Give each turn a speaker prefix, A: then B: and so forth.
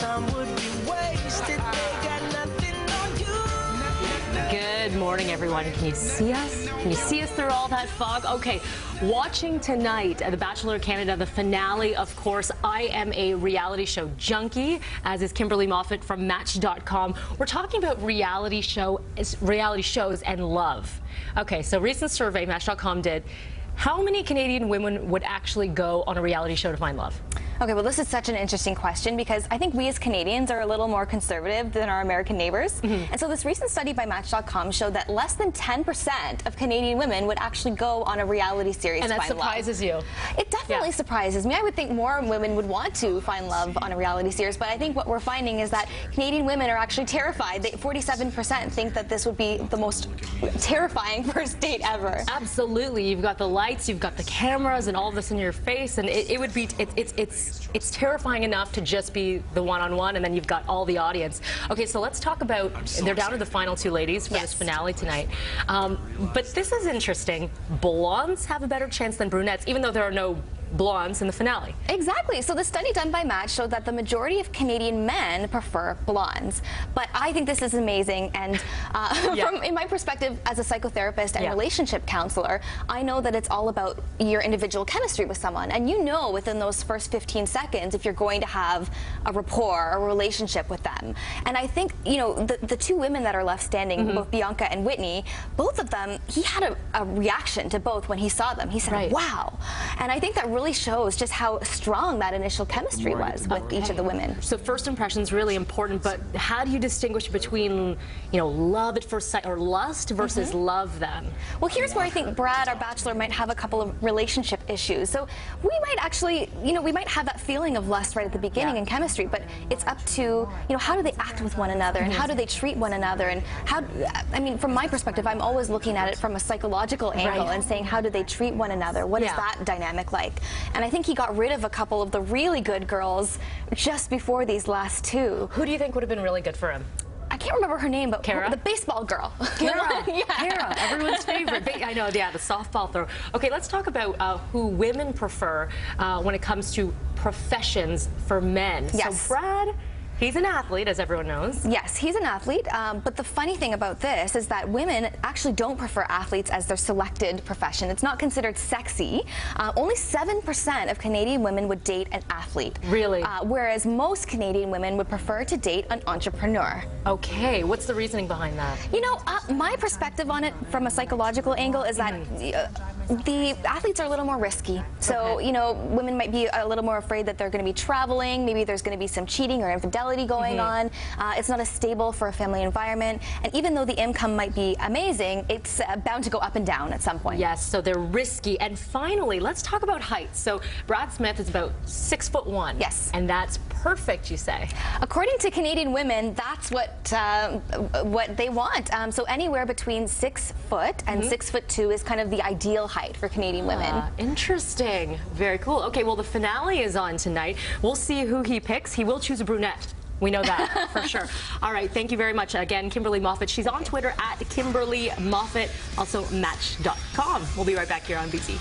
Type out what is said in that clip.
A: time would be wasted. They got nothing on you.
B: Good morning, everyone. Can you see us? Can you see us through all that fog? Okay, watching tonight The Bachelor Canada, the finale, of course. I am a reality show junkie, as is Kimberly Moffit from Match.com. We're talking about reality shows and love. Okay, so recent survey Match.com did. How many Canadian women would actually go on a reality show to find love?
C: Okay, well, this is such an interesting question because I think we as Canadians are a little more conservative than our American neighbors. And so this recent study by Match.com showed that less than 10% of Canadian women would actually go on a reality series to find love.
B: And that surprises you?
C: It definitely surprises me. I would think more women would want to find love on a reality series, but I think what we're finding is that Canadian women are actually terrified. 47% think that this would be the most terrifying first date ever.
B: Absolutely. You've got the lights, you've got the cameras, and all of this in your face, and it would be, it's terrifying enough to just be the one-on-one, and then you've got all the audience. Okay, so let's talk about, they're down to the final two ladies for this finale tonight. But this is interesting. Blondes have a better chance than brunettes, even though there are no blondes in the finale.
C: Exactly. So the study done by Match showed that the majority of Canadian men prefer blondes. But I think this is amazing, and in my perspective as a psychotherapist and relationship counselor, I know that it's all about your individual chemistry with someone, and you know within those first 15 seconds if you're going to have a rapport, a relationship with them. And I think, you know, the two women that are left standing, both Bianca and Whitney, both of them, he had a reaction to both when he saw them. He said, wow. And I think that really shows just how strong that initial chemistry was with each of the women.
B: So first impression is really important, but how do you distinguish between, you know, love at first sight or lust versus love then?
C: Well, here's where I think Brad, our bachelor, might have a couple of relationship issues. So we might actually, you know, we might have that feeling of lust right at the beginning in chemistry, but it's up to, you know, how do they act with one another and how do they treat one another, and how, I mean, from my perspective, I'm always looking at it from a psychological angle and saying, how do they treat one another? What is that dynamic like? And I think he got rid of a couple of the really good girls just before these last two.
B: Who do you think would have been really good for him?
C: I can't remember her name, but
B: Kara?
C: The baseball girl.
B: Kara, Kara, everyone's favorite. I know, yeah, the softball throw. Okay, let's talk about who women prefer when it comes to professions for men.
C: Yes.
B: So Brad, he's an athlete, as everyone knows.
C: Yes, he's an athlete, but the funny thing about this is that women actually don't prefer athletes as their selected profession. It's not considered sexy. Only 7% of Canadian women would date an athlete.
B: Really?
C: Whereas most Canadian women would prefer to date an entrepreneur.
B: Okay, what's the reasoning behind that?
C: You know, my perspective on it from a psychological angle is that the athletes are a little more risky. So, you know, women might be a little more afraid that they're going to be traveling, maybe there's going to be some cheating or infidelity going on. It's not as stable for a family environment, and even though the income might be amazing, it's bound to go up and down at some point.
B: Yes, so they're risky. And finally, let's talk about height. So Brad Smith is about 6'1".
C: Yes.
B: And that's perfect, you say?
C: According to Canadian women, that's what they want. So anywhere between 6 foot and 6'2" is kind of the ideal height for Canadian women.
B: Interesting. Very cool. Okay, well, the finale is on tonight. We'll see who he picks. He will choose a brunette. We know that for sure. All right, thank you very much. Again, Kimberly Moffit. She's on Twitter at Kimberly Moffit, also Match.com. We'll be right back here on BC.